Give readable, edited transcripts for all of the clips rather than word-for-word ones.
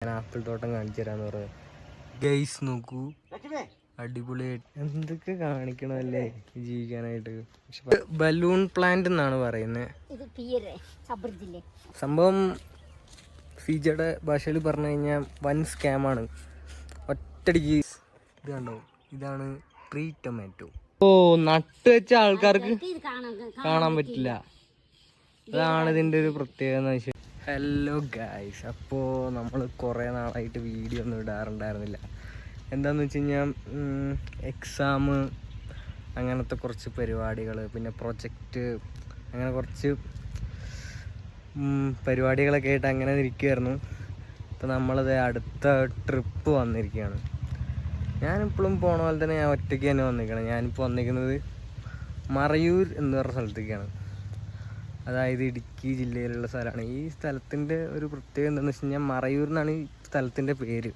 ഞാൻ ആപ്പിൾ തോട്ടം കാണിച്ചു തരാന്ന് പറഞ്ഞു. ഗൈസ് നോക്കൂ, അടിപൊളിയായിട്ട് എന്തൊക്കെ കാണിക്കണമല്ലേ ജീവിക്കാനായിട്ട്. ബലൂൺ പ്ലാന്റ് എന്നാണ് പറയുന്നത്. സംഭവം ഫീജയുടെ ഭാഷയിൽ പറഞ്ഞു കഴിഞ്ഞാൽ വൻ സ്കാമാണ്. ഒറ്റടിക്ക് ഇത് കണ്ടോ, ഇതാണ് ട്രീ ടൊമാറ്റോ. ഓ, നട്ട് വെച്ച ആൾക്കാർക്ക് കാണാൻ പറ്റില്ല. അതാണ് ഇതിൻ്റെ ഒരു പ്രത്യേകത. ഹലോ ഗായ്സ്, അപ്പോൾ നമ്മൾ കുറേ നാളായിട്ട് വീഡിയോ ഒന്നും ഇടാറുണ്ടായിരുന്നില്ല. എന്താണെന്ന് വെച്ച് കഴിഞ്ഞാൽ എക്സാം, അങ്ങനത്തെ കുറച്ച് പരിപാടികൾ, പിന്നെ പ്രൊജക്റ്റ്, അങ്ങനെ കുറച്ച് പരിപാടികളൊക്കെ ആയിട്ട് അങ്ങനെ ഇരിക്കുമായിരുന്നു. അപ്പോൾ നമ്മളത് അടുത്ത ട്രിപ്പ് വന്നിരിക്കുകയാണ്. ഞാനിപ്പോഴും പോണ പോലെ തന്നെ ഞാൻ ഒറ്റയ്ക്ക് തന്നെ വന്നിരിക്കണം. ഞാനിപ്പോൾ വന്നിരിക്കുന്നത് മറയൂർ എന്ന് പറഞ്ഞ സ്ഥലത്തേക്കാണ്. അതായത് ഇടുക്കി ജില്ലയിലുള്ള സ്ഥലമാണ്. ഈ സ്ഥലത്തിൻ്റെ ഒരു പ്രത്യേകത എന്താണെന്ന് വെച്ച് കഴിഞ്ഞാൽ മറയൂർ എന്നാണ് ഈ സ്ഥലത്തിൻ്റെ പേര്.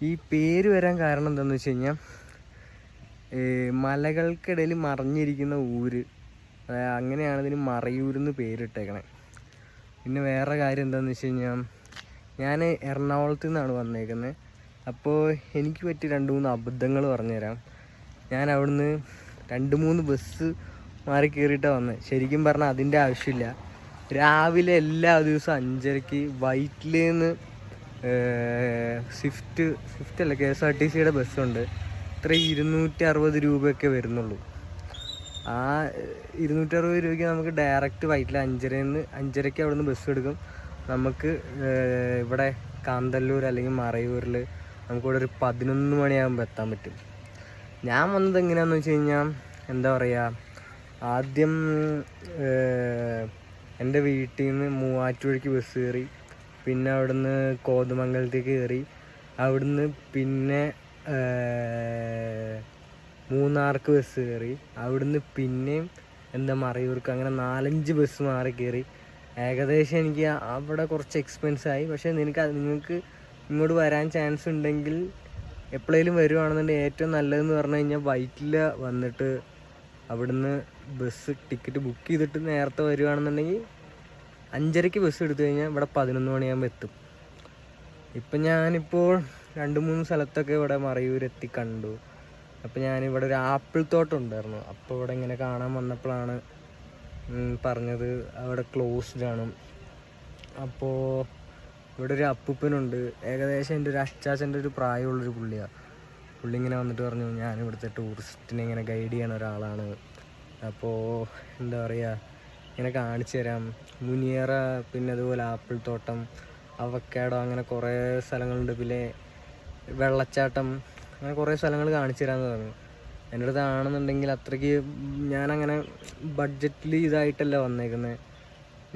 ഈ പേര് വരാൻ കാരണം എന്താണെന്ന് വെച്ച് കഴിഞ്ഞാൽ മലകൾക്കിടയിൽ മറഞ്ഞിരിക്കുന്ന ഊര്, അങ്ങനെയാണ് ഇതിന് മറയൂരെന്ന് പേരിട്ടേക്കണേ. പിന്നെ വേറെ കാര്യം എന്താണെന്ന് വെച്ച് കഴിഞ്ഞാൽ ഞാൻ എറണാകുളത്ത് നിന്നാണ് വന്നേക്കുന്നത്. അപ്പോൾ എനിക്ക് പറ്റിയ 2-3 അബദ്ധങ്ങൾ പറഞ്ഞുതരാം. ഞാൻ അവിടുന്ന് 2-3 ബസ് മാറി കയറിയിട്ടാണ് വന്നത്. ശരിക്കും പറഞ്ഞാൽ അതിൻ്റെ ആവശ്യമില്ല. രാവിലെ എല്ലാ ദിവസവും 5:30 വൈറ്റിലേന്ന് സ്വിഫ്റ്റ് അല്ല KSRTCയുടെ ബസ്സുണ്ട്. ഇത്ര 260 രൂപയൊക്കെ വരുന്നുള്ളൂ. ആ 260 രൂപയ്ക്ക് നമുക്ക് ഡയറക്റ്റ് വൈറ്റിൽ 5:30 അവിടെ നിന്ന് ബസ് എടുക്കും. നമുക്ക് ഇവിടെ കാന്തല്ലൂർ അല്ലെങ്കിൽ മറയൂരിൽ നമുക്കിവിടെ ഒരു 11 മണിയാകുമ്പോൾ എത്താൻ പറ്റും. ഞാൻ വന്നത് എങ്ങനെയാണെന്ന് വെച്ച് കഴിഞ്ഞാൽ, എന്താ പറയുക, ആദ്യം എൻ്റെ വീട്ടിൽ നിന്ന് മൂവാറ്റുപുഴയ്ക്ക് ബസ് കയറി, പിന്നെ അവിടുന്ന് കോതമംഗലത്തേക്ക് കയറി, അവിടുന്ന് പിന്നെ മൂന്നാർക്ക് ബസ് കയറി, അവിടുന്ന് പിന്നെയും മറയൂർക്ക്, അങ്ങനെ 4-5 ബസ് മാറി കയറി. ഏകദേശം എനിക്ക് അവിടെ കുറച്ച് എക്സ്പെൻസായി. പക്ഷേ നിങ്ങൾക്ക് ഇങ്ങോട്ട് വരാൻ ചാൻസ് ഉണ്ടെങ്കിൽ, എപ്പോഴേലും വരുവാണെന്നുണ്ടെങ്കിൽ ഏറ്റവും നല്ലതെന്ന് പറഞ്ഞു കഴിഞ്ഞാൽ വൈറ്റില വന്നിട്ട് അവിടുന്ന് ബസ് ടിക്കറ്റ് ബുക്ക് ചെയ്തിട്ട് നേരത്തെ വരുവാണെന്നുണ്ടെങ്കിൽ 5:30 ബസ് എടുത്തു കഴിഞ്ഞാൽ ഇവിടെ 11 മണിയാകുമ്പോൾ എത്തും. ഇപ്പം ഞാനിപ്പോൾ 2-3 സ്ഥലത്തൊക്കെ ഇവിടെ മറയൂരെത്തി കണ്ടു. അപ്പോൾ ഞാനിവിടെ ഒരു ആപ്പിൾ തോട്ടം ഉണ്ടായിരുന്നു. അപ്പോൾ ഇവിടെ ഇങ്ങനെ കാണാൻ വന്നപ്പോഴാണ് പറഞ്ഞത് അവിടെ ക്ലോസ്ഡ് ആണ്. അപ്പോൾ ഇവിടെ ഒരു അപ്പൂപ്പനുണ്ട്, ഏകദേശം എൻ്റെ ഒരു അച്ചാച്ചൻ്റെ ഒരു പ്രായമുള്ളൊരു പുള്ളിയാണ്. പുള്ളി ഇങ്ങനെ വന്നിട്ട് പറഞ്ഞു, ഞാൻ ഇവിടുത്തെ ടൂറിസ്റ്റിനെ ഇങ്ങനെ ഗൈഡ് ചെയ്യണ ഒരാളാണ്. അപ്പോൾ എന്താ പറയുക, ഇങ്ങനെ കാണിച്ചു തരാം. മുനിയറ, പിന്നെ അതുപോലെ ആപ്പിൾ തോട്ടം, അവക്കാഡോ, അങ്ങനെ കുറേ സ്ഥലങ്ങളുണ്ട്. പിന്നെ വെള്ളച്ചാട്ടം, അങ്ങനെ കുറേ സ്ഥലങ്ങൾ കാണിച്ചു തരാമെന്ന് പറഞ്ഞു. എൻ്റെ അടുത്ത് ആണെന്നുണ്ടെങ്കിൽ അത്രയ്ക്ക് ഞാനങ്ങനെ ബഡ്ജറ്റിൽ ഇതായിട്ടല്ല വന്നേക്കുന്നത്.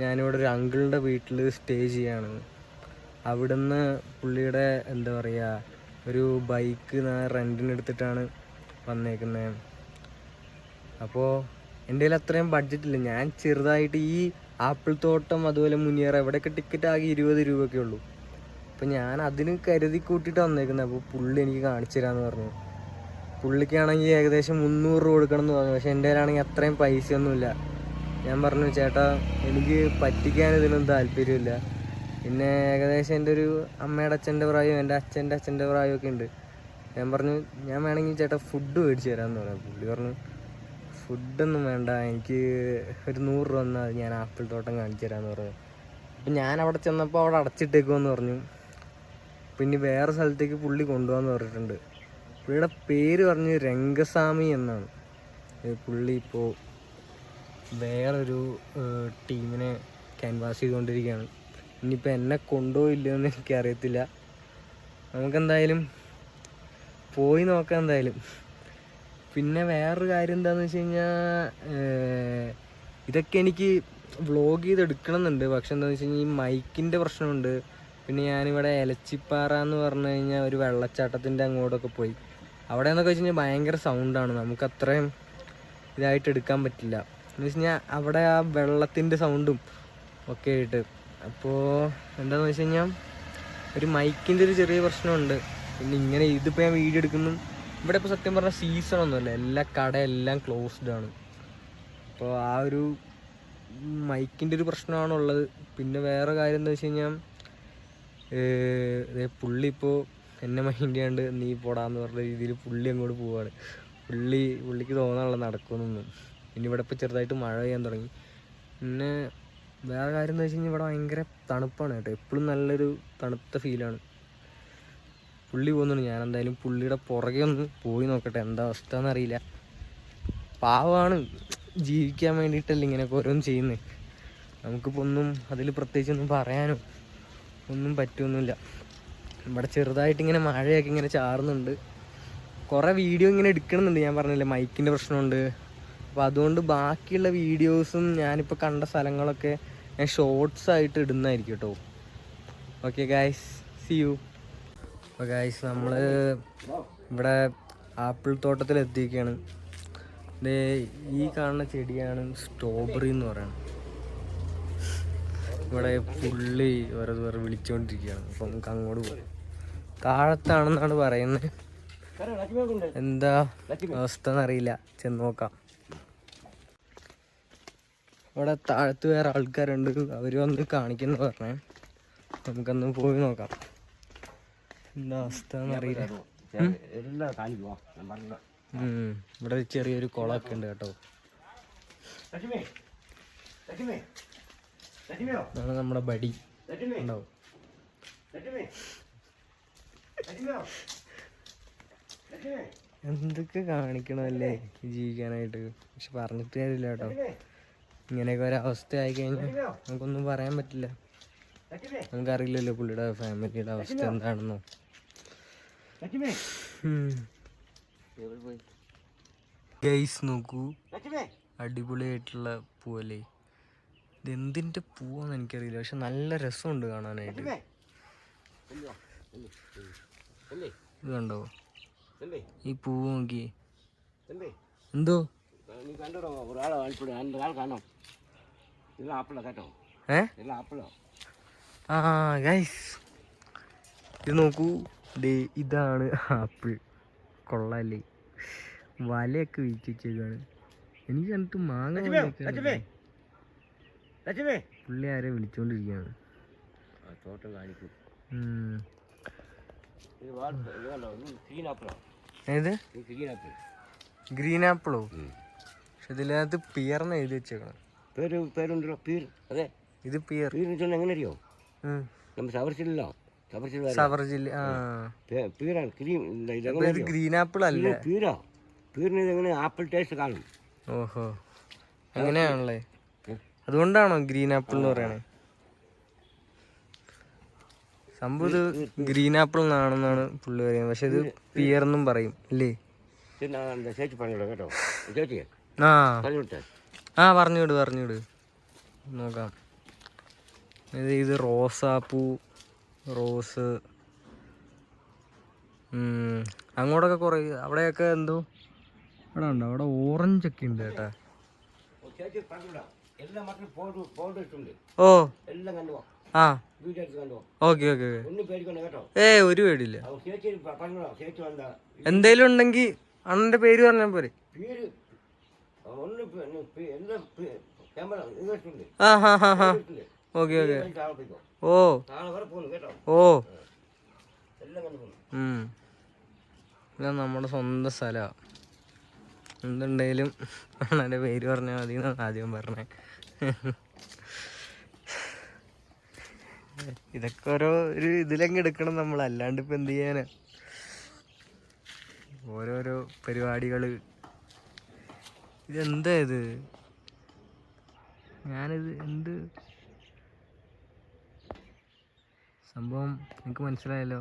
ഞാനിവിടെ ഒരു അങ്കിളിൻ്റെ വീട്ടിൽ സ്റ്റേ ചെയ്യാണ്. അവിടുന്ന് പുള്ളിയുടെ എന്താ പറയുക ഒരു ബൈക്ക് റെൻറ്റിന് എടുത്തിട്ടാണ് വന്നേക്കുന്നത്. അപ്പോൾ എൻ്റെ കയ്യിൽ അത്രയും ബഡ്ജറ്റില്ല. ഞാൻ ചെറുതായിട്ട് ഈ ആപ്പിൾ തോട്ടം, അതുപോലെ മുനിയറ, ഇവിടെയൊക്കെ ടിക്കറ്റ് ആകെ 20 രൂപയൊക്കെ ഉള്ളൂ. അപ്പോൾ ഞാൻ അതിന് കരുതി കൂട്ടിയിട്ട് വന്നേക്കുന്നത്. അപ്പോൾ പുള്ളി എനിക്ക് കാണിച്ചു തരാമെന്ന് പറഞ്ഞു. പുള്ളിക്കാണെങ്കിൽ ഏകദേശം 300 രൂപ കൊടുക്കണം എന്ന് പറഞ്ഞു. പക്ഷേ എൻ്റെ കയ്യിലാണെങ്കിൽ അത്രയും പൈസയൊന്നുമില്ല. ഞാൻ പറഞ്ഞു, ചേട്ടാ എനിക്ക് പറ്റിക്കാൻ ഇതിനൊന്നും താല്പര്യമില്ല. പിന്നെ ഏകദേശം എൻ്റെ ഒരു അമ്മയുടെ അച്ഛൻ്റെ പ്രായവും എൻ്റെ അച്ഛൻ്റെ പ്രായമൊക്കെ ഉണ്ട്. ഞാൻ പറഞ്ഞു, ഞാൻ വേണമെങ്കിൽ ചേട്ടാ ഫുഡ് മേടിച്ച് തരാമെന്ന് പറഞ്ഞു. പുള്ളി പറഞ്ഞു, ഫുഡൊന്നും വേണ്ട, എനിക്ക് ഒരു 100 രൂപ വന്നാൽ ഞാൻ ആപ്പിൾ തോട്ടം കാണിച്ചു തരാമെന്ന് പറഞ്ഞു. അപ്പം ഞാൻ അവിടെ ചെന്നപ്പോൾ അവിടെ അടച്ചിട്ടേക്കുമെന്ന് പറഞ്ഞു. പിന്നെ വേറെ സ്ഥലത്തേക്ക് പുള്ളി കൊണ്ടുപോകാമെന്ന് പറഞ്ഞിട്ടുണ്ട്. പുള്ളിയുടെ പേര് പറഞ്ഞ് രംഗസ്വാമി എന്നാണ്. പുള്ളി ഇപ്പോൾ വേറൊരു ടീമിനെ ക്യാൻവാസ് ചെയ്തുകൊണ്ടിരിക്കുകയാണ്. ഇനിയിപ്പോൾ എന്നെ കൊണ്ടുപോയില്ലെന്ന് എനിക്കറിയത്തില്ല. നമുക്കെന്തായാലും പോയി നോക്കാം എന്തായാലും. പിന്നെ വേറൊരു കാര്യം എന്താണെന്ന് വെച്ച് കഴിഞ്ഞാൽ, ഇതൊക്കെ എനിക്ക് വ്ളോഗ് ചെയ്തെടുക്കണം എന്നുണ്ട്. പക്ഷെ എന്താണെന്ന് വെച്ച് കഴിഞ്ഞാൽ ഈ മൈക്കിൻ്റെ പ്രശ്നമുണ്ട്. പിന്നെ ഞാനിവിടെ എലച്ചിപ്പാറ എന്ന് പറഞ്ഞു കഴിഞ്ഞാൽ ഒരു വെള്ളച്ചാട്ടത്തിൻ്റെ അങ്ങോട്ടൊക്കെ പോയി. അവിടെ എന്നൊക്കെ വെച്ച് കഴിഞ്ഞാൽ ഭയങ്കര സൗണ്ടാണ്, നമുക്ക് അത്രയും ഇതായിട്ട് എടുക്കാൻ പറ്റില്ല. എന്ന് വെച്ച് കഴിഞ്ഞാൽ അവിടെ ആ വെള്ളത്തിൻ്റെ സൗണ്ടും ഒക്കെ ആയിട്ട്. അപ്പോൾ എന്താണെന്ന് വെച്ച് കഴിഞ്ഞാൽ ഒരു മൈക്കിൻ്റെ ഒരു ചെറിയ പ്രശ്നമുണ്ട്. പിന്നെ ഇങ്ങനെ ഇതിപ്പോൾ ഞാൻ വീഡിയോ എടുക്കുന്നു. ഇവിടെ ഇപ്പോൾ സത്യം പറഞ്ഞാൽ സീസണൊന്നുമല്ല, എല്ലാ കടയെല്ലാം ക്ലോസ്ഡ് ആണ്. അപ്പോൾ ആ ഒരു മൈക്കിൻ്റെ ഒരു പ്രശ്നമാണുള്ളത്. പിന്നെ വേറെ കാര്യം എന്താ വെച്ച് കഴിഞ്ഞാൽ, പുള്ളി ഇപ്പോൾ എന്നെ മൈൻഡ് ചെയ്യാണ്ട് നീ പോടാന്ന് പറഞ്ഞ രീതിയിൽ പുള്ളി അങ്ങോട്ട് പോവാണ്. പുള്ളിക്ക് തോന്നാനുള്ള നടക്കുമെന്നൊന്നും. പിന്നെ ഇവിടെ ഇപ്പോൾ ചെറുതായിട്ട് മഴ പെയ്യാൻ തുടങ്ങി. പിന്നെ വേറെ കാര്യം എന്ന് വെച്ച് കഴിഞ്ഞാൽ ഇവിടെ ഭയങ്കര തണുപ്പാണ് കേട്ടോ. എപ്പോഴും നല്ലൊരു തണുത്ത ഫീലാണ്. പുള്ളി പോകുന്നുണ്ട്. ഞാൻ എന്തായാലും പുള്ളിയുടെ പുറകെ ഒന്ന് പോയി നോക്കട്ടെ എന്താ അവസ്ഥ എന്നറിയില്ല. പാവമാണ്, ജീവിക്കാൻ വേണ്ടിയിട്ടല്ല ഇങ്ങനെയൊക്കെ ഓരോന്നും ചെയ്യുന്നത്. നമുക്കിപ്പോൾ ഒന്നും അതിൽ പ്രത്യേകിച്ചൊന്നും പറയാനോ ഒന്നും പറ്റുമൊന്നുമില്ല. ഇവിടെ ചെറുതായിട്ടിങ്ങനെ മഴയൊക്കെ ഇങ്ങനെ ചാറുന്നുണ്ട്. കുറേ വീഡിയോ ഇങ്ങനെ എടുക്കണമെന്നുണ്ട്. ഞാൻ പറഞ്ഞില്ലേ മൈക്കിൻ്റെ പ്രശ്നമുണ്ട്. അപ്പോൾ അതുകൊണ്ട് ബാക്കിയുള്ള വീഡിയോസും ഞാനിപ്പോൾ കണ്ട സ്ഥലങ്ങളൊക്കെ ഞാൻ ഷോർട്സ് ആയിട്ട് ഇടുന്നതായിരിക്കും കേട്ടോ. Okay guys, see you. അപ്പോൾ ഗായ്സ് നമ്മൾ ഇവിടെ ആപ്പിൾ തോട്ടത്തിൽ എത്തിയിരിക്കുകയാണ്. ഈ കാണുന്ന ചെടിയാണ് സ്ട്രോബെറി എന്ന് പറയുന്നത്. ഇവിടെ പുള്ളി വേറെ വിളിച്ചുകൊണ്ടിരിക്കുകയാണ്. അപ്പം നമുക്ക് അങ്ങോട്ട് പോകും. താഴത്താണെന്നാണ് പറയുന്നത്. എന്താ അവസ്ഥ എന്നറിയില്ല, ചെന്ന് നോക്കാം. ഇവിടെ താഴത്ത് വേറെ ആൾക്കാരുണ്ട്, അവർ വന്ന് കാണിക്കുന്നു പറഞ്ഞേ. നമുക്കൊന്ന് പോയി നോക്കാം എന്താ അവസ്ഥ എന്നറിയില്ല. ഇവിടെ ചെറിയൊരു കുളമൊക്കെ ഉണ്ട് കേട്ടോ. അതാണ് നമ്മുടെ ബടി ഉണ്ടാവും. എന്തൊക്കെ കാണിക്കണമല്ലേ ജീവിക്കാനായിട്ട്. പക്ഷെ പറഞ്ഞിട്ട് കാര്യമില്ല കേട്ടോ. ഇങ്ങനെയൊക്കെ ഒരവസ്ഥ ആയി കഴിഞ്ഞാൽ നമുക്കൊന്നും പറയാൻ പറ്റില്ല. നമുക്കറിയില്ലല്ലോ പുള്ളിയുടെ ഫാമിലിയുടെ അവസ്ഥ എന്താണെന്നോ. ഗൈസ് നോക്കൂ, അടിപൊളിയായിട്ടുള്ള പൂവല്ലേ. ഇതെന്തിൻ്റെ പൂവാന്ന് എനിക്കറിയില്ല, പക്ഷെ നല്ല രസമുണ്ട് കാണാനായിട്ട്. ഇത് കണ്ടോ ഈ പൂവ് നോക്കി. എന്തോ ആ ഗൈസ് ഇത് നോക്കൂ, ഇതാണ് ആപ്പിൾ. കൊള്ളാല്ലേ, വലയൊക്കെ വീഴ്ച വെച്ചേക്കാണ്. എനിക്ക് കണ്ടിട്ട് മാങ്ങ പുള്ളി ആരെ വിളിച്ചോണ്ടിരിക്കുകയാണ്. ഏത് ഗ്രീൻ ആപ്പിളോ? പക്ഷെ ഇതിനകത്ത് പിയർന്ന് എഴുതി വെച്ചേക്കണം. ഇത് പിയർ എങ്ങനെയോ ഗ്രീൻ ആപ്പിൾ അല്ല. ആപ്പിൾ ടേസ്റ്റ് കാണും. ഓഹോ, അങ്ങനെയാണല്ലേ. അതുകൊണ്ടാണോ ഗ്രീൻ ആപ്പിൾ എന്ന് പറയണേ? സംഭവം ഇത് ഗ്രീൻ ആപ്പിൾ എന്നാണെന്നാണ് പുള്ളി പറയുന്നത്. പക്ഷെ ഇത് പിയർ എന്നും പറയും അല്ലേ? പറഞ്ഞുവിട് നോക്കാം. ഇത് റോസാപ്പൂ, റോസ്. അങ്ങോട്ടൊക്കെ കുറേ, അവിടെയൊക്കെ എന്തോ അവിടെ ഉണ്ടോ? അവിടെ ഓറഞ്ചൊക്കെ ഉണ്ട് കേട്ടാ. ഓ ആ ഓക്കെ ഒരു പേടിയില്ല. എന്തേലും ഉണ്ടെങ്കിൽ അണ്ണന്റെ പേര് പറഞ്ഞാൽ പോരെ. ആ ഹാ ഹാ ഹാ ഓക്കെ ഓ ഇത് നമ്മുടെ സ്വന്തം സ്ഥലമാണ്. എന്തുണ്ടെങ്കിലും അണ്ണൻ്റെ പേര് പറഞ്ഞാൽ മതി എന്നാണ് ആദ്യം പറഞ്ഞേ. ഇതൊക്കെ ഒരു ഇതിലങ്ങ് എടുക്കണം നമ്മൾ, അല്ലാണ്ട് ഇപ്പം എന്ത് ചെയ്യാനാ. ഓരോരോ പരിപാടികള്. ഇതെന്താ ഇത്? ഞാനിത് എന്ത് സംഭവം എനിക്ക് മനസ്സിലായല്ലോ.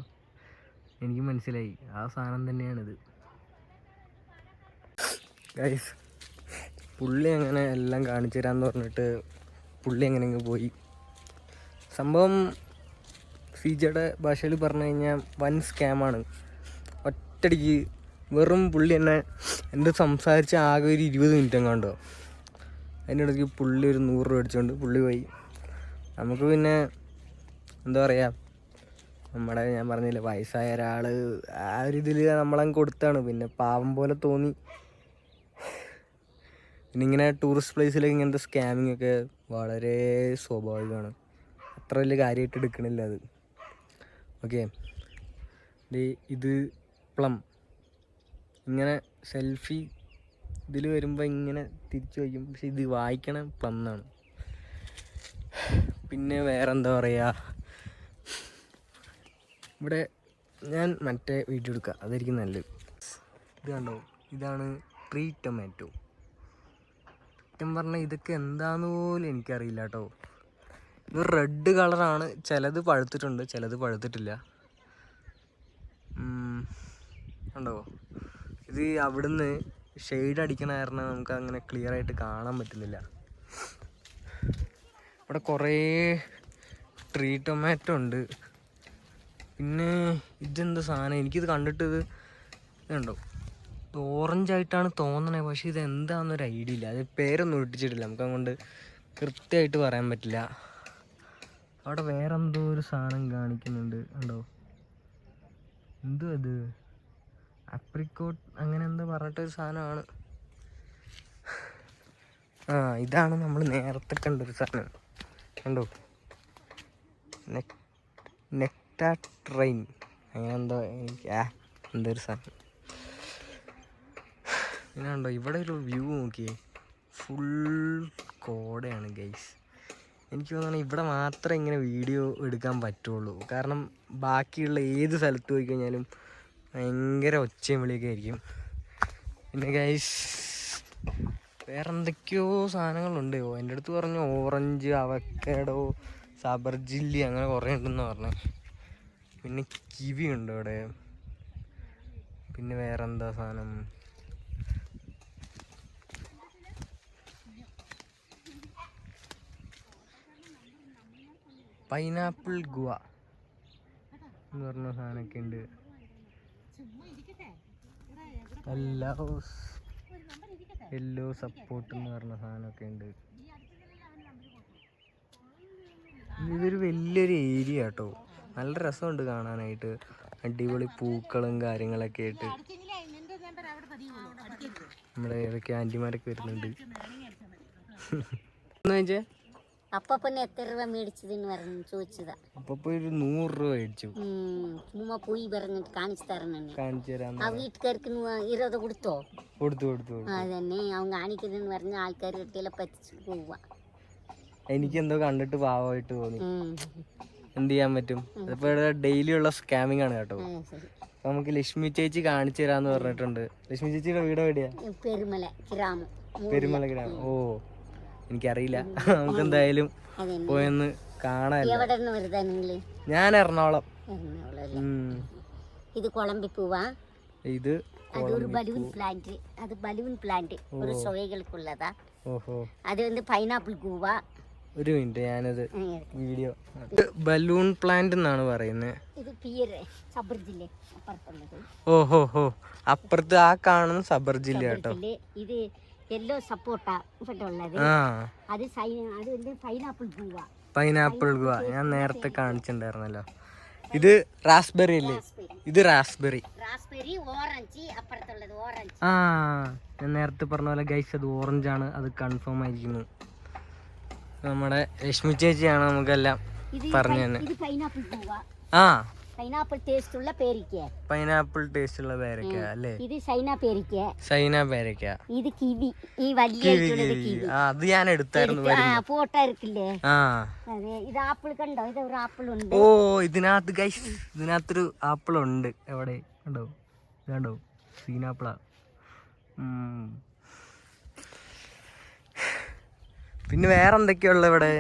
എനിക്ക് മനസ്സിലായി, ആ സാധനം തന്നെയാണിത്. ഗൈസ്, പുള്ളി അങ്ങനെ എല്ലാം കാണിച്ചു തരാമെന്ന് പറഞ്ഞിട്ട് പുള്ളി എങ്ങനെയെങ്കിലും പോയി. സംഭവം സിജയുടെ ഭാഷയിൽ പറഞ്ഞു കഴിഞ്ഞാൽ വൻ സ്കാമാണ്. ഒറ്റടിക്ക് വെറും പുള്ളി എന്നെ എൻ്റെ സംസാരിച്ച് ആകെ ഒരു 20 മിനിറ്റ് എങ്ങാണ്ടോ. അതിനിടയ്ക്ക് പുള്ളി ഒരു 100 രൂപ അടിച്ചുകൊണ്ട് പുള്ളി പോയി. നമുക്ക് പിന്നെ എന്താ പറയുക, നമ്മുടെ ഞാൻ പറഞ്ഞില്ലേ വയസ്സായ ഒരാൾ ആ ഒരു ഇതിൽ നമ്മളങ്ങ് കൊടുത്താണ്. പിന്നെ പാവം പോലെ തോന്നി. പിന്നെ ഇങ്ങനെ ടൂറിസ്റ്റ് പ്ലേസിലേക്ക് ഇങ്ങനത്തെ സ്കാമിങ് ഒക്കെ വളരെ സ്വാഭാവികമാണ്. അത്ര വലിയ കാര്യമായിട്ട് എടുക്കണില്ല അത്. ഓക്കെ. ഇത് പ്ലം. ഇങ്ങനെ സെൽഫി ഇതിൽ വരുമ്പോൾ ഇങ്ങനെ തിരിച്ചു വയ്ക്കും, പക്ഷെ ഇത് വായിക്കണം പ്ലം എന്നാണ്. പിന്നെ വേറെന്താ പറയുക, ഇവിടെ ഞാൻ മറ്റേ വീഡിയോ എടുക്കാം, അതായിരിക്കും നല്ലത്. ഇത് കണ്ടോ, ഇതാണ് ട്രീ ടൊമാറ്റോ. സത്യം പറഞ്ഞാൽ ഇതൊക്കെ എന്താന്ന് പോലും എനിക്കറിയില്ല കേട്ടോ. ഇത് റെഡ് കളറാണ്, ചിലത് പഴുത്തിട്ടുണ്ട് ചിലത് പഴുത്തിട്ടില്ല. കണ്ടോ, ഇത് അവിടുന്ന് ഷെയ്ഡ് അടിക്കണ കാരണം നമുക്ക് അങ്ങനെ ക്ലിയർ ആയിട്ട് കാണാൻ പറ്റുന്നില്ല. ഇവിടെ കുറേ ട്രീ ടൊമാറ്റോ ഉണ്ട്. പിന്നെ ഇതെന്താ സാധനം, എനിക്കിത് കണ്ടിട്ട് ഇതുണ്ടോ, ഇത് ഓറഞ്ചായിട്ടാണ് തോന്നണേ, പക്ഷേ ഇത് എന്താണെന്നൊരു ഐഡിയ ഇല്ല. അത് പേരൊന്നും ഇട്ടിച്ചിട്ടില്ല, നമുക്ക് അതുകൊണ്ട് കൃത്യമായിട്ട് പറയാൻ പറ്റില്ല. അവിടെ വേറെ എന്തോ ഒരു സാധനം കാണിക്കുന്നുണ്ട്, കണ്ടോ, എന്തോ അത് ആപ്രിക്കോട്ട് അങ്ങനെ എന്തോ പറഞ്ഞിട്ടൊരു സാധനമാണ്. ഇതാണ് നമ്മൾ നേരത്തെ കണ്ടൊരു സാധനം, കണ്ടോ, നെക്ടാട്രൈൻ അങ്ങനെ എന്തോ, എനിക്ക് എന്തൊരു സാധനം. പിന്നെ കണ്ടോ, ഇവിടെ ഒരു വ്യൂ നോക്കിയേ, ഫുൾ കോടയാണ് ഗൈസ്. എനിക്ക് തോന്നുന്നു ഇവിടെ മാത്രമേ ഇങ്ങനെ വീഡിയോ എടുക്കാൻ പറ്റുള്ളൂ, കാരണം ബാക്കിയുള്ള ഏത് സ്ഥലത്ത് പോയി കഴിഞ്ഞാലും ഭയങ്കര ഒച്ചയും വിളിയൊക്കെ ആയിരിക്കും. പിന്നെ ഗൈസ് വേറെ എന്തൊക്കെയോ സാധനങ്ങളുണ്ട്. എൻ്റെ അടുത്ത് പറഞ്ഞു ഓറഞ്ച്, അവക്കാഡോ, സബർജില്ലി അങ്ങനെ കുറേ ഉണ്ടെന്ന് പറഞ്ഞു. പിന്നെ കിവി ഉണ്ട് ഇവിടെ. പിന്നെ വേറെന്താ സാധനം, പൈനാപ്പിൾ ഗുവ എന്ന് പറഞ്ഞ സാധനമൊക്കെ ഉണ്ട്. യെല്ലോ സപ്പോർട്ട് എന്ന് പറഞ്ഞ സാധനമൊക്കെ ഉണ്ട്. ഇതൊരു വലിയൊരു ഏരിയ കേട്ടോ, നല്ല രസമുണ്ട് കാണാനായിട്ട്. അടിപൊളി പൂക്കളും കാര്യങ്ങളൊക്കെ ആയിട്ട്. നമ്മുടെ ഏതൊക്കെ ആൻറ്റിമാരൊക്കെ വരുന്നുണ്ട്. ചോദിച്ചേ അപ്പനെ എത്ര രൂപ മേടിച്ചതെന്ന് പറഞ്ഞു ചോദിച്ചതാ. അപ്പൊ ഒരു 100 രൂപ മേടിച്ചു. ചുമ്മാ പോയി പറഞ്ഞിട്ട് കാണിച്ചു തരണം. കാണിച്ചു തരാം. ആ വീട്ടുകാർക്ക് 20 കൊടുത്തോ? കൊടുത്തു. അതന്നെ അവൻ കാണിക്കുന്നതെന്ന് പറഞ്ഞ ആൾക്കാർ കിട്ടിയാലെ പറ്റിച്ചു പോവാ. എനിക്കെന്തോ കണ്ടിട്ട് പാവമായിട്ട് തോന്നി. എന്ത് ചെയ്യാൻ പറ്റും, അതിപ്പോ ഡെയിലി ഉള്ള സ്കാമിങ് ആണ് കേട്ടോ. അപ്പൊ നമുക്ക് ലക്ഷ്മി ചേച്ചി കാണിച്ചു തരാന്ന് പറഞ്ഞിട്ടുണ്ട്. ലക്ഷ്മി ചേച്ചിയുടെ വീട് എവിടെയാ? പെരുമല ഗ്രാമം. ഓ എനിക്കറിയില്ല, നമുക്ക് എന്തായാലും പോയെന്ന് കാണാൻ. ഞാൻ എറണാകുളം. ഇത് കൊളമ്പിപ്പൂവാ. ഇത് അതൊരു ബലൂൺ പ്ലാന്റ്. അത് ബലൂൺ പ്ലാന്റ് ഒരു സോയകൾക്കുള്ളതാ. അത് പൈനാപ്പിൾ ഗൂവ. ഒരു മിനിറ്റ്, ഞാനത് വീഡിയോ. ബലൂൺ പ്ലാന്റ് എന്നാണ് പറയുന്നത്. ഇത് പിയർ സബർജില്ലേ അപ്പുറത്തുള്ളത്. ഓഹോ, അപ്പുറത്ത് ആ കാണുന്ന സബർജില്ല കേട്ടോ. ഇത് യെല്ലോ സപ്പോർട്ടാ ഇവിടെ ഉള്ളത്. അത് പൈനാപ്പിൾ ഗൂവ. പൈനാപ്പിൾ ഗുവ ഞാൻ നേരത്തെ കാണിച്ചിട്ടുണ്ടായിരുന്നല്ലോ. ഇത് റാസ്ബെറി അല്ലേ? ഇത് റാസ്ബെറി. Orange അപ്പുറത്തുള്ളത് orange. ഞാൻ നേരത്തെ പറഞ്ഞ പോലെ ഗൈസ്, അത് ഓറഞ്ച് ആണ്, അത് കൺഫേം ആയിരിക്കുന്നു. നമ്മുടെ ലക്ഷ്മി ചേച്ചിയാണ് നമുക്കെല്ലാം പറഞ്ഞു തന്നെ. പൈനാപ്പിൾ ടേസ്റ്റ് ഉള്ള പേരിക്ക. പൈനാപ്പിൾ ടേസ്റ്റ് ഉള്ള പേരക്ക അല്ലേ? ഇത് സൈന പേരിക്ക. സൈന പേരക്ക. ഇത് കിവി. ഈ വലിയ കിവി. അത് ഞാൻ എടുത്തായിരുന്നു. ഫോട്ടോ ഇരിക്കില്ലേ? അതെ. ഇത് ആപ്പിൾ കണ്ടോ? ഇത് ഒരു ആപ്പിൾ ഉണ്ട്. ഓ ഇതിനകത്ത് ഗൈസ്, ഇതിനകത്തൊരു ആപ്പിൾ ഉണ്ട്. എവിടെ കണ്ടോ? കണ്ടോ? സീനാപ്പിളാ. പിന്നെ വേറെന്തൊക്കെയുള്ള ഇവിടെ?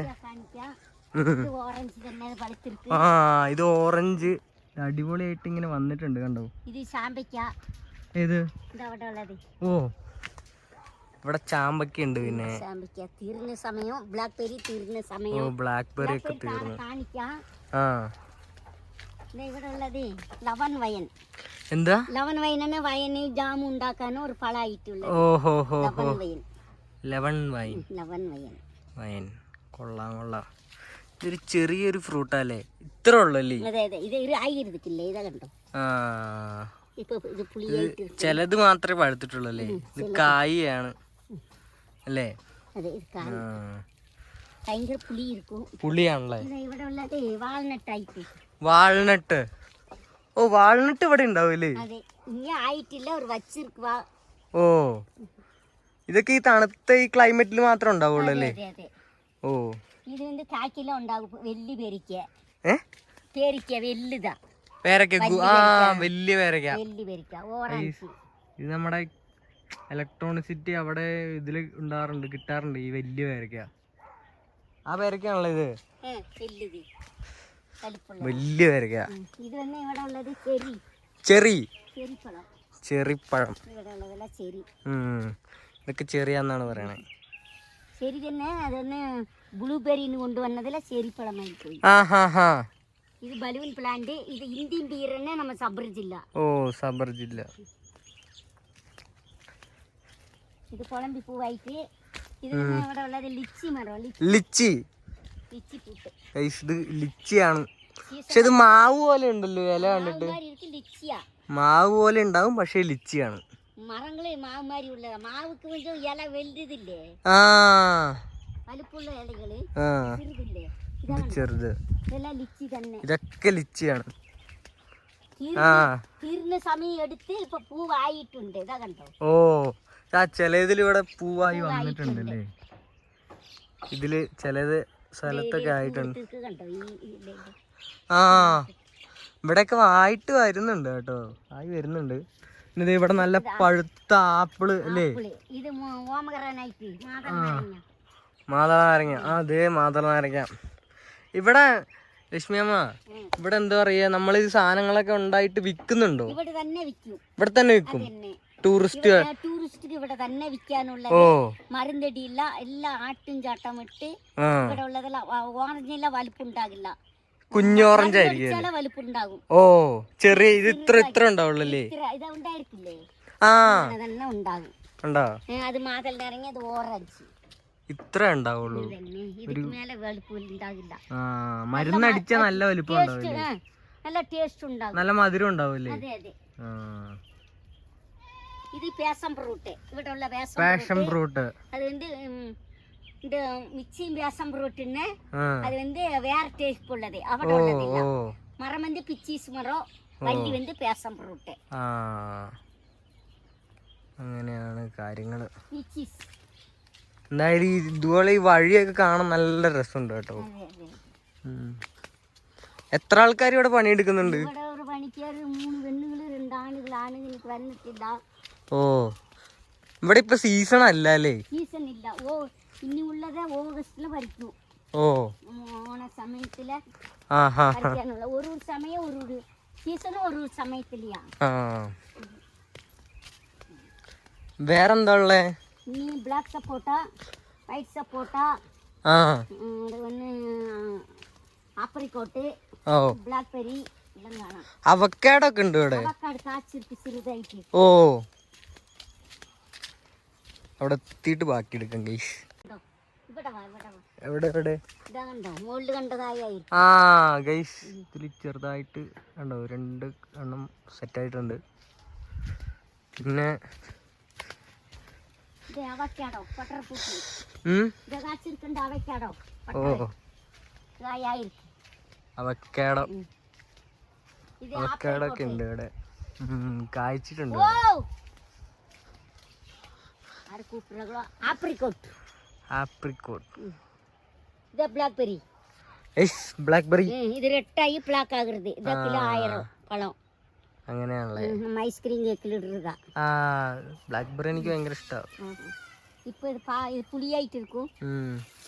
ഇത് ഓറഞ്ച് അടിപൊളിയായിട്ട് ഇങ്ങനെ വന്നിട്ടുണ്ട്, കണ്ടോ? ഇത് ചാമ്പയ്ക്ക. ഏത്? ഓ ഇവിടെ ചാമ്പക്ക ഉണ്ട്. പിന്നെ തീർന്ന സമയം ബ്ലാക്ക്ബെറി തീർന്ന സമയം. ഓ ബ്ലാക്ക്ബെറി ഒക്കെ തീർന്നു. ഇവിടെ ഉള്ളത് ലവൻ വയൻ. എന്താ ലവൻ വയനാണ്? വയന് ജാം ഉണ്ടാക്കാനോ ഒരു ഫളായിട്ടുള്ളത്. ഓഹോ, ലെവൻ വൈൻ. കൊള്ളാം. ഇതൊരു ചെറിയൊരു ഫ്രൂട്ടല്ലേ? ഇത്ര ഉള്ളല്ലേ? ചിലത് മാത്രമേ പഴുത്തിട്ടുള്ളൂ അല്ലേ? ഇത് കായാണ് അല്ലേ? പുളിയാണല്ലേ? ഇവിടെ ഉള്ളത് വാൾനട്ട് ടൈപ്പ്. വാൾനട്ട്. ഓ വാൾനട്ട് ഇവിടെ ഉണ്ടാവൂലേ? അതെ, ഇനി ആയിട്ടില്ല, ഒരു വച്ചിരിക്കുവാ. ഓ ഇതൊക്കെ ഈ തണുത്ത ഈ ക്ലൈമറ്റിൽ മാത്രം ഉണ്ടാവുള്ളൂ അല്ലേ? അതെ അതെ. ഓ ഇത് வந்து കാക്കില ഉണ്ടാകും, വെല്ലി പേരിക്ക. ഏ പേരിക്ക വെല്ലുതാ. പേരക്ക. ആ വലിയ പേരക്ക. വെല്ലി പേരിക്ക, ഓറഞ്ച്. ഇത് നമ്മുടെ ഇലക്ട്രോണിസിറ്റി അവിടെ ഇതില് ഉണ്ടാറുണ്ട്, കിട്ടാറുണ്ട് ഈ വലിയ പേരക്ക. ആ പേരക്കാണല്ലോ ഇത്. വെല്ലുത് വലിയ പേരക്ക. ഇത് തന്നെ ഇവിടെ ഉള്ളത് ചെറി. ചെറി. ചെറിപ്പഴം. ചെറിപ്പഴം. ഇവിടെ ഉള്ളതല്ല ചെറി. ഇതൊക്കെ ചെറിയാന്നാണ് പറയണേ. ചെറി തന്നെ, അതന്നെ ബ്ലൂബെറിന്ന് കൊണ്ടുവന്നതിലെ ചെറിപ്പഴമായി പോയി. ഇത് ബലൂൺ പ്ലാന്റ്. ഇത് ഇന്ത്യൻ ബീറന്നെ നമ്മ സബർ ജില്ല. ഓ സബർ ജില്ല. ഇത് കുളമ്പി പൂവായിട്ട്. ഇത് തന്നെ ഇവിടെ ഉള്ളത് ലിച്ചി മരം. ലിച്ചി. ലിച്ചി പൂട്ട്. ഇത് ലിച്ചിയാണ്. പക്ഷെ ഇത് മാവ് പോലെ ഉണ്ടല്ലോ ഇല കണ്ടിട്ട്. ലിച്ചിയാ. മാവ് പോലെ ഉണ്ടാവും, പക്ഷെ ലിച്ചിയാണ്. മരങ്ങള് മാവ് മാതിരി ഉള്ളതാ. മാവുക്ക് கொஞ்சம் ഇല വലുതില്ലേ, വലുപ്പുള്ള ഇലകള് ചെറുതില്ലേ, ചെറുത്. ഇതെല്ലാം ലിച്ചി തന്നെ. ഇതൊക്കെ ലിച്ചിയാണ്. തീർന്ന സമയം എടുത്ത് ഇപ്പൊ പൂവായിട്ടുണ്ട്. ഇതാ കണ്ടോ? ഓ ചിലതിൽ ഇവിടെ പൂവായി വന്നിട്ടുണ്ടല്ലേ. ഇതില് ചിലത് സ്ഥലത്തൊക്കെ ആയിട്ടുണ്ട്. കണ്ടോ? ഇവിടെയൊക്കെ ആയിട്ട് വരുന്നുണ്ട് കേട്ടോ, ആയി വരുന്നുണ്ട്. പിന്നെ ഇവിടെ നല്ല പഴുത്ത ആപ്പിള് അല്ലേ? ഇത് മാതള നാരങ്ങ. അതെ മാതള നാരങ്ങ. ഇവിടെ ലക്ഷ്മിയമ്മ, ഇവിടെ എന്താ പറയാ, നമ്മൾ ഈ സാധനങ്ങളൊക്കെ ഉണ്ടായിട്ട് വിൽക്കുന്നുണ്ടോ? ഇവിടെ തന്നെ വിൽക്കും. ഇവിടെ തന്നെ വിൽക്കും. ടൂറിസ്റ്റ് ഇവിടെ തന്നെ വിൽക്കാനുള്ള മരുന്നടിയില്ല, എല്ലാം ആട്ടും ചാട്ടം ഇട്ട്. ഇവിടെ ഉള്ളതെല്ലാം ഓറഞ്ചെല്ലാം വലുപ്പുണ്ടാകില്ല, കുഞ്ഞു ഓറഞ്ച് ആയിരിക്കും, വലുപ്പുണ്ടാകും. ഓ ചെറിയ ഇത് ഇത്ര ഉണ്ടാവുള്ളല്ലേ? ഇത് ഉണ്ടായിരിക്കില്ലേ? തന്നെ ഉണ്ടാകും. അത് മാതള നാരങ്ങ, അത് ഓറഞ്ച്. ഇത്ര ഉണ്ടാവുള്ളൂ. ഇതിന് മേലെ വലുപ്പം ഉണ്ടാകില്ല. മരുന്നടിച്ച നല്ല വലുപ്പം ഉണ്ടാവില്ലേ? നല്ല ടേസ്റ്റ് ഉണ്ടാകും, നല്ല മധുരം ഉണ്ടാവില്ലേ? അതെ അതെ. ഇത് പാഷൻ ഫ്രൂട്ട്. ഇവിടെ ഉള്ള പാഷൻ ഫ്രൂട്ട് அது வந்து இந்த மிக்சிங் பாசம் ஃப்ரூட்னு அது வந்து வேற டேஸ்ட் உள்ளது. അവിടെ ഉള്ളതില്ല. മരം வந்து പിച്ചീസ് മരം, വള്ളി வந்து പാഷൻ ഫ്രൂട്ട്. അങ്ങനെയാണ് കാര്യങ്ങള്. പിച്ചീസ്. എന്തായാലും ഇതുപോലെ ഈ വഴിയൊക്കെ കാണാൻ നല്ല രസമുണ്ട് കേട്ടോ. എത്ര ആൾക്കാർ ഇവിടെ പണിയെടുക്കുന്നുണ്ട്? ഇവിടെ ഒരു പണിക്കാര് 3 പെണ്ണുങ്ങൾ 2 ആണുങ്ങൾ. ആണുങ്ങൾക്ക് വന്നിട്ടില്ല. ഓ ഇവിടെ ഇപ്പൊ സീസൺ അല്ല അല്ലേ? സീസൺ ഇല്ല. ഇനി ഉള്ളത് ഓഗസ്റ്റില് പറിക്കും. ഓണ സമയത്തില് പറിക്കാനുള്ള ഒരു സമയം, ഒരു സീസൺ ഒരു സമയത്തിലാ. വേറെന്താ ഉള്ളേ? ഇനി ബ്ലാക്ക് സപ്പോട്ട, വൈറ്റ് സപ്പോട്ട, ആപ്രിക്കോട്ട്, ബ്ലാക്ക്ബെറി എല്ലാം കാണാം. അവക്കാഡോ ഒക്കെ ഉണ്ട് ഇവിടെ. ചെറുതായിട്ട്. ഓ അവിടെ എത്തിയിട്ട് ബാക്കി എടുക്കാം ഗൈസ്. എവിടെ എവിടെ? ഗൈസ് ഇതിൽ ചെറുതായിട്ട് കണ്ടോ, 2 എണ്ണം സെറ്റ് ആയിട്ടുണ്ട്. പിന്നെ അവക്കാഡോ ഒക്കെ ഉണ്ട് ഇവിടെ, കായ്ച്ചിട്ടുണ്ട്. ഇത് റെട്ടായി ബ്ലാക്ക് ആകരുത്. ഇതൊക്കെ 1000 പഴം. അങ്ങനെയാണല്ലേ? ഐസ്ക്രീം കേക്കിലിടുക. ബ്ലാക്ക്ബെറി എനിക്ക് ഭയങ്കര ഇഷ്ടമാണ്. ഇപ്പൊ ഇത് പുളിയായിട്ട് ഇരിക്കും.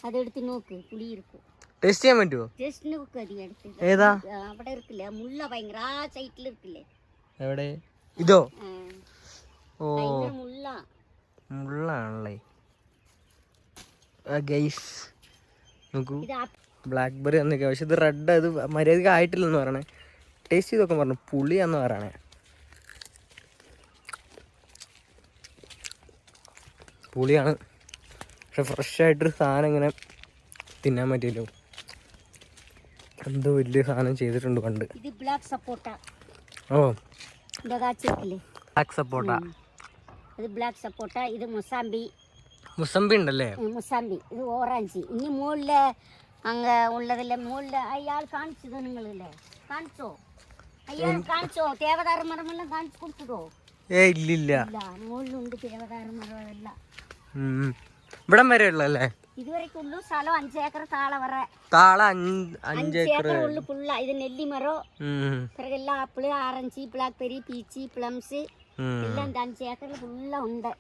അതെടുത്ത് നോക്ക്, പുളി ഇരിക്കും. ടേസ്റ്റ് ചെയ്യാൻ പറ്റുമോ? ടേസ്റ്റ് നോക്ക്. അത് എടുത്ത് ഏതാ അവിടെ ഇരിക്കില്ലേ, മുള്ള ഭയങ്കര ആ സൈറ്റിൽ ഇരിക്കില്ലേ? എവിടെ? ഇതോ? ഓ മുള്ളാണല്ലേ ഗൈസ്. നോക്കൂ, ബ്ലാക്ക്ബെറി എന്നൊക്കെ. പക്ഷെ ഇത് റെഡ്, അത് മര്യാദക്ക് ആയിട്ടില്ലെന്ന് പറയണേ. ടേസ്റ്റ് ചെയ്തൊക്കെ പറഞ്ഞു, പുളിയാന്ന് പറയണേ. പുളിയാണ്, പക്ഷെ ഫ്രഷ് ആയിട്ടൊരു സാധനം ഇങ്ങനെ തിന്നാൻ പറ്റിയല്ലോ. എന്തോ വലിയ സാധനം ചെയ്തിട്ടുണ്ട് പണ്ട്. ഇത് ബ്ലാക്ക് സപ്പോട്ട. ഓ ബ്ലാക്ക് സപ്പോട്ട. ഇത് ബ്ലാക്ക് സപ്പോട്ട. ഇത് മുസാമ്പി. മുസമ്പി ഉണ്ടല്ലേ? മുസാമ്പി. ഇത് ഓറഞ്ച്. ഇനി മുകളിലെ അങ്ങ് ഉള്ളതെല്ലാം മുകളിൽ അയാൾ കാണിച്ചത് നിങ്ങളില്ലേ കാണിച്ചോ അയാൾ കാണിച്ചോ ദേവദാരു മരമെല്ലാം കാണിച്ചു കൊടുത്തതോ ഇല്ല ഇല്ല മുകളിലുണ്ട് ദേവദാരു മരമെല്ലാം ഇവിടം വരെ ഉള്ളല്ലേ ഇതുവരെയ്ക്ക് ഉള്ളു സ്ഥലം 5 ഏക്കർ താഴെ വരെ താള 5 ഏക്കർ ഉള്ളു ഫുള്ള ഇത് നെല്ലിമരോ പിറകെല്ലാം ആപ്പിള് ആറഞ്ച് ബ്ലാക്ക്ബെറി പീച്ച് പ്ലംസ് എല്ലാം 5 ഏക്കറിൽ ഫുള്ള ഉണ്ട്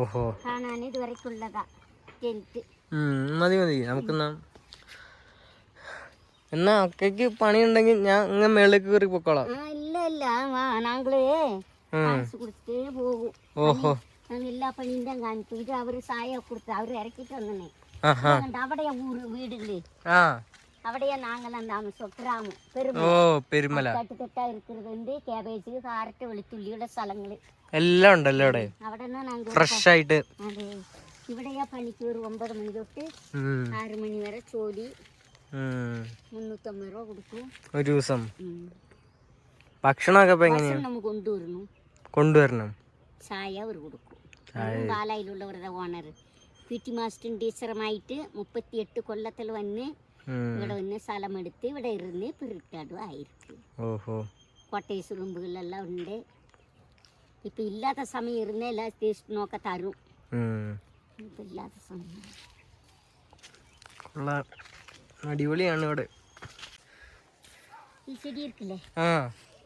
ഓഹോ കാണാൻ ഇതുവരെയ്ക്കുള്ളതാ ടെന്റ് മതി മതി നമുക്കെന്നാ എന്നാ അക്കയ്ക്ക് പണിയുണ്ടെങ്കിൽ ഞാൻ ഇങ്ങനെ മേളിലേക്ക് കയറി പൊക്കോളാം ഇല്ല ഇല്ല ഞങ്ങള് കാണിച്ചു കൊടുത്തേ പോകും ഓഹോ എല്ലാ പണിയും കാണിക്കും ഇത് അവര് സായ കൊടുത്ത് അവര് ഇറക്കിട്ട് വന്നേ അവിടെയാ വീടില്ലേ അവിടെയാ നാങ്ങളെല്ലാം താമസം ഗ്രാമം പെരുമല തട്ടുതെട്ടാ ഇരിക്കുന്നത് കാബേജ് കാരറ്റ് വെളുത്തുള്ളിയുടെ സ്ഥലങ്ങള് എല്ലാം ഉണ്ടല്ലോ അവിടെ അവിടെ ഫ്രഷ് ആയിട്ട് അതെ ഇവിടെയാ പണിക്കൂർ 9 മണി തൊട്ട് 6 മണി വരെ ജോലി 350 രൂപ കൊടുക്കും ഒരു ദിവസം ഭക്ഷണമൊക്കെ നമുക്ക് കൊണ്ടുവരണം ചായ അവർ കൊടുക്കും പാലായിലുള്ളവരുടെ ഓണർ പി ടി മാസ്റ്റർ ടീച്ചറുമായിട്ട് 38 കൊല്ലത്തിൽ വന്ന് ഇവിടെ വന്ന് സ്ഥലമെടുത്ത് ഇവിടെ ഇരുന്ന് പിറിക്കാടും ആയിരിക്കും കോട്ടേഴ്സ് റൂമുകളെല്ലാം ഉണ്ട് ഇപ്പൊ ഇല്ലാത്ത സമയം ഇരുന്ന് എല്ലാ സ്റ്റേഷനൊക്കെ തരും ഇപ്പൊ ഇല്ലാത്ത സമയം അടിപൊളിയാണ് ഇവിടെ ഈ ചെടി ഇരിക്കില്ലേ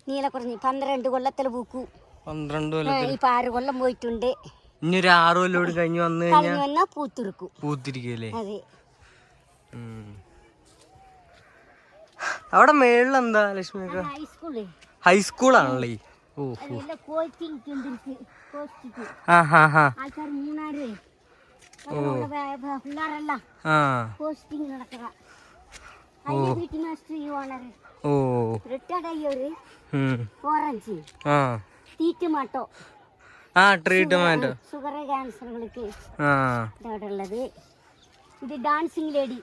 നീല കുറഞ്ഞ് 12 കൊല്ലത്തിൽ പൂക്കൂ 12 കൊല്ലം ഇപ്പൊ 6 കൊല്ലം പോയിട്ടുണ്ട് ഇനി ഒരു 6 കൊല്ലോട് കഴിഞ്ഞ് വന്നാ പൂത്തിരിക്കല്ലേ അതെ അവിടെ മേളിൽ എന്താ ലക്ഷ്മി ഹൈസ്കൂളാണല്ലേ ഷുഗർ ക്യാൻസറുകൾക്ക് ഉള്ളത് ഇത് ഡാൻസിങ് ലേഡി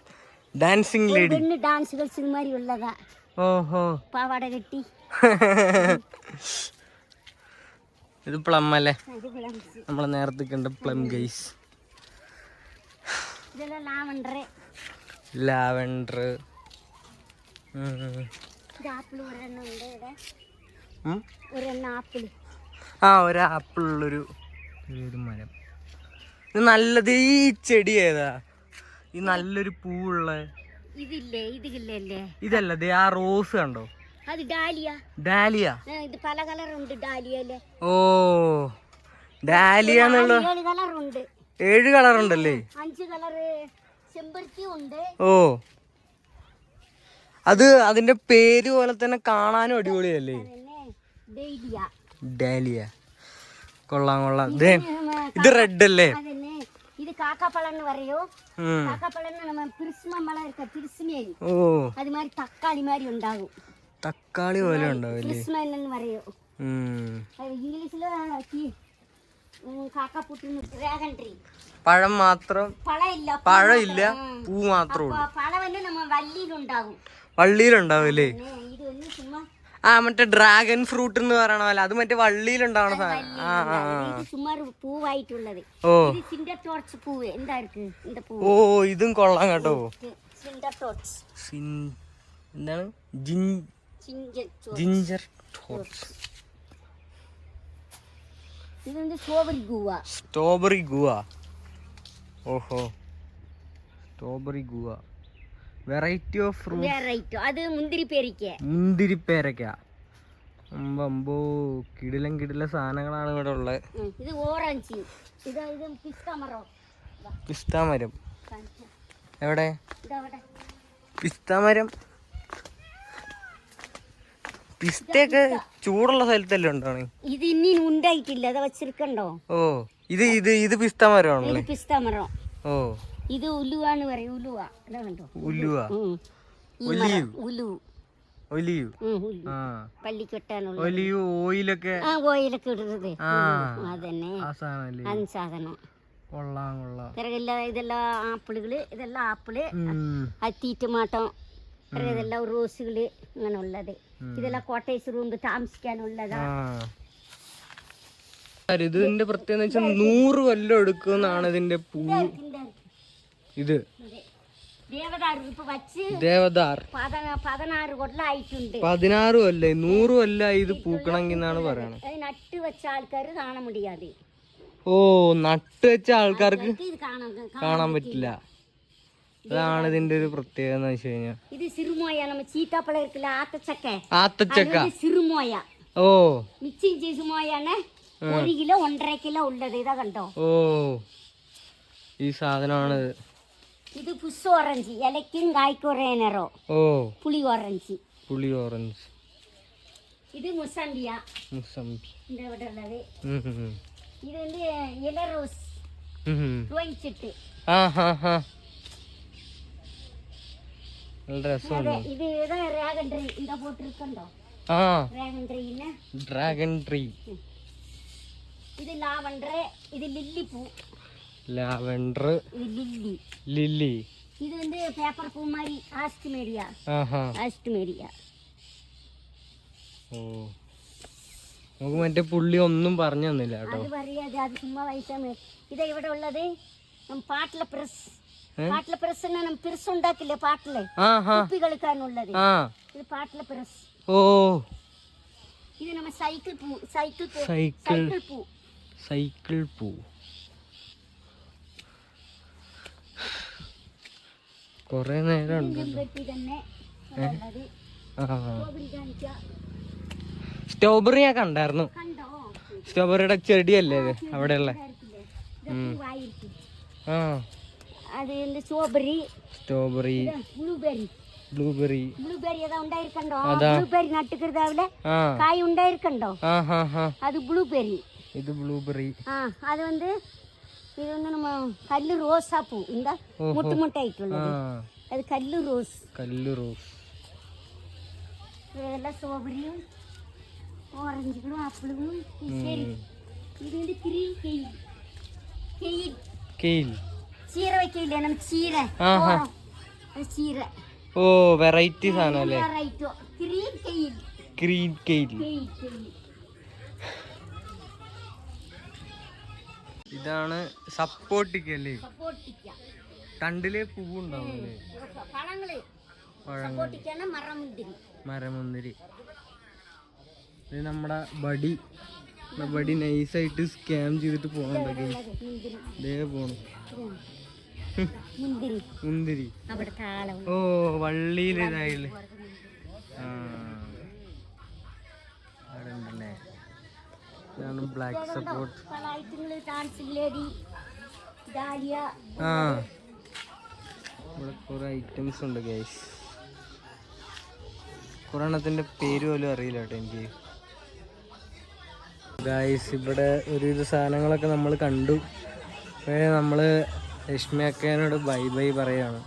ഡാൻസ് കളിച്ചത് മാതിരി ഉള്ളതാ പാവാട കെട്ടി ഇത് പ്ലം അല്ലേ നമ്മളെ നേരത്തെ കണ്ട പ്ലം ഗൈസ് ലാവൻഡർ ഒരു ആപ്പിൾ ഉള്ളൊരു മരം ഇത് നല്ലത് ഈ ചെടി ഏതാ ഈ നല്ലൊരു പൂവുള്ള ഇതല്ലേ ആ റോസ് കണ്ടോ അത് ഡാലിയ ഡാലിയ ഇത് പല കളറുണ്ട് ഡാലിയല്ലേ ഓ ഡാലിയ 7 കളറുണ്ടല്ലേ 5 കളറ് ചെമ്പരത്തി ഉണ്ട് ഓ അത് അതിന്റെ പേര് പോലെ തന്നെ കാണാനും അടിപൊളിയല്ലേ ഡാലിയ കൊള്ളാം ഇത് റെഡ് അല്ലേ ഇത് കാക്കപ്പഴം എന്ന് പറയൂ കാക്കപ്പഴം നമ്മ പിരിസ്മള പിരിസ്മേരി അത് മാതിരി തക്കാളി മാതിരി ഉണ്ടാകും തക്കാളി പോലെ ഉണ്ടാവില്ലേ എന്ന് പറയൂ ഇംഗ്ലീഷില് ഡ്രാഗൺ ട്രീ പഴം മാത്രം പഴമില്ല പൂ മാത്രമേ വള്ളിയിലുണ്ടാവില്ലേ മറ്റേ ഡ്രാഗൺ ഫ്രൂട്ട് എന്ന് പറയണ പോലെ അത് മറ്റേ വള്ളിയിലുണ്ടാവണ സാധനം പൂവായിട്ടുള്ളത് ഓ ഇതും കൊള്ളാം കേട്ടോ എന്താണ് ജിഞ്ചർ സ്ട്രോബെറി ഗുവ ഓഹോ strawberry guava variety of fruit അത് മുന്തിരിപ്പേരക്ക അമ്പോ കിടില സാധനങ്ങളാണ് ഇവിടെ ഉള്ളത് ഇത് ഓറഞ്ച് പിസ്ത മരം എവിടെ പിസ്ത മരം പിസ്തയൊക്കെ ചൂടുള്ള സ്ഥലത്തല്ലേ ഉണ്ടാണ് ഇത് ഇനി ഉണ്ടായിട്ടില്ല അത് വെച്ചിരിക്കണ്ടോ ഓ ഇത് പിസ്ത മരമാണല്ലേ പിസ്ത മരം ഓ ഇത് ഉലുവാന്ന് പറയും പള്ളിക്കെട്ടാനുള്ള ഓയിലൊക്കെ ഇടുന്നത് അതന്നെ സാധനം ഇതെല്ലാം ആപ്പിളുകള് ഇതെല്ലാം ആപ്പിള് അത്തീറ്റമാട്ടം ഇതെല്ലാം റോസുകള് അങ്ങനെ ഉള്ളത് ഇതെല്ലാം കോട്ടേഴ്സ് റൂം താമസിക്കാനുള്ളതാ ഇതിന്റെ പ്രത്യേകത 100 കൊല്ലം എടുക്കുമെന്നാണ് ഇതിന്റെ പൂ ഇത് ദേവദാർ ഇപ്പൊ വച്ച് ദേവദാർ 16 കൊല്ലമായിട്ടുണ്ട്. 16 കൊല്ലേ 100 കൊല്ലായി ഇത് പൂക്കണമെങ്കിൽ എന്നാണ് പറയണത്. അത് നട്ട് വെച്ച ആൾക്കാർ കാണാൻ മുടിയാതെ. ഓ, നട്ട് വെച്ച ആൾക്കാർക്ക് ഇത് കാണാൻ പറ്റില്ല. അതാണ് ഇതിന്റെ ഒരു പ്രത്യേകത എന്ന് വെച്ച് കഴിഞ്ഞാൽ. ഇത് സിറുമോയ, നമ്മ ചീത്താപ്പഴം ഇരിക്കില്ല, ആത്തച്ചക്ക. സിറുമോയ. ഓ, മിക്സിങ് ചെയ്ത് മോയാണ് 1 കിലോ 1.5 കിലോ ഉള്ളത്. ഇതാ കണ്ടോ. ഓ, ഈ സാധനമാണ്. ഇത് പുസ് ഓറഞ്ച്, ഇലക്കും കായ്ക്കും ഒരേ നിറം. ഓ, പുളി ഓറഞ്ച്. പുളി ഓറഞ്ച്. ഇത് മുസംബിയ. മുസംബി. ഇവിടെ ഉള്ളത് ഇത് ഇല റോസ് വാങ്ങിച്ചിട്ട്. നല്ല രസമാണ്. ഇത് ഡ്രാഗൺ ട്രീ. ഇതാ പോട്ടിരിക്കണ്ടോ ഡ്രാഗൺ ട്രീന്ന്. Dragon tree. ഇത് ലാവണ്ടർ. ഇത് ലില്ലി പൂ. ലാവണ്ടർ. ഇത് ലില്ലി. ലില്ലി. ഇത് പേപ്പർ പൂ മാതിരി ആസ്റ്റ്മേരിയ. ആസ്റ്റ്മേരിയ. ഓ, നമുക്ക് മറ്റേ പുള്ളി ഒന്നും പറഞ്ഞു തന്നില്ല കേട്ടോ. അത് പറയാതെ അത് ചുമ്മാ വയസ്സാണ്. ഇതാ ഇവിടെ ഉള്ളത് പാട്ടിലെ പ്രസ്. പാട്ടിലെ പ്രസ് നമ്മൾ പിറസ് ഉണ്ടാക്കില്ലേ പാട്ടിലെ കുപ്പി കളിക്കാനുള്ളത്. ഇത് പാട്ടിലെ പ്രസ്. ഓ, ഇത് നമ്മ സൈക്കിൾ പൂ. സൈക്കിൾ പൂ. സൈക്കിൾ പൂ. കൊറേ നേരം തന്നെ. സ്ട്രോബെറി ഞാൻ കണ്ടായിരുന്നു. സ്ട്രോബെറിയുടെ ചെടിയല്ലേ ഇത് അവിടെയുള്ള? സ്ട്രോബെറി. ബ്ലൂബെറി. അതാ ഉണ്ടായിരിക്കണ്ടോ. ബ്ലൂബെറി നട്ടുകരുതാവില്ല കായ് ഉണ്ടായിരിക്കണ്ടോ. അത് ബ്ലൂബെറി. ഇത് ബ്ലൂബെറി. അത് ഇത് நம்ம കല്ല് റോസാ പൂ. എന്താ മുട്ടുമുട്ടായിട്ടുള്ളത്. അത് കല്ല് റോസ്. ഇതെല്ലാം സ്ട്രോബെറിയും ഓറഞ്ചുകളും ആപ്പിളുകളും. ഇത് കെയിൽ. ചീര വെക്കില്ലേ നമ്മൾ ചീര. ഓ, വെറൈറ്റി സാധനം അല്ലേ. ഗ്രീൻ കെയിൽ. ഇതാണ് സപ്പോർട്ടിക്കല്ലേ. തണ്ടിലെ പൂവുണ്ടാവുമല്ലേ. മരമുന്തിരി. ഇത് നമ്മുടെ ബടി നൈസായിട്ട് സ്കാം ചെയ്തിട്ട് പോകണ്ടേ. ഇതേ പോണു മുന്തിരി. ഓ, വള്ളിയിൽ ഇതായില്ലേ. അവിടെ ഉണ്ടല്ലേ. ഇതാണ് ബ്ലാക്ക് സപ്പോർട്ട്. ഇവിടെ കുറെ ഐറ്റംസ് ഉണ്ട് ഗൈസ്. കുറെ എണ്ണത്തിന്റെ പേര് പോലും അറിയില്ല കേട്ടോ എനിക്ക്. ഗൈസ്, ഇവിടെ ഒരുവിധ സാധനങ്ങളൊക്കെ നമ്മൾ കണ്ടു. നമ്മള് രശ്മി അക്കനോട് ബൈ പറയാണ്.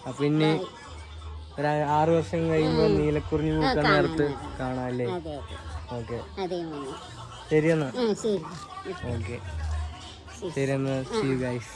അപ്പൊ ഇനി ഒരു 6 വർഷം കഴിയുമ്പോ നീലക്കുറിഞ്ഞി പൂക്കാൻ നേരത്ത് കാണാല്ലേ. ഓക്കെ, ശരി എന്നാ. ഓക്കെ, ശരി എന്നാ. See you guys.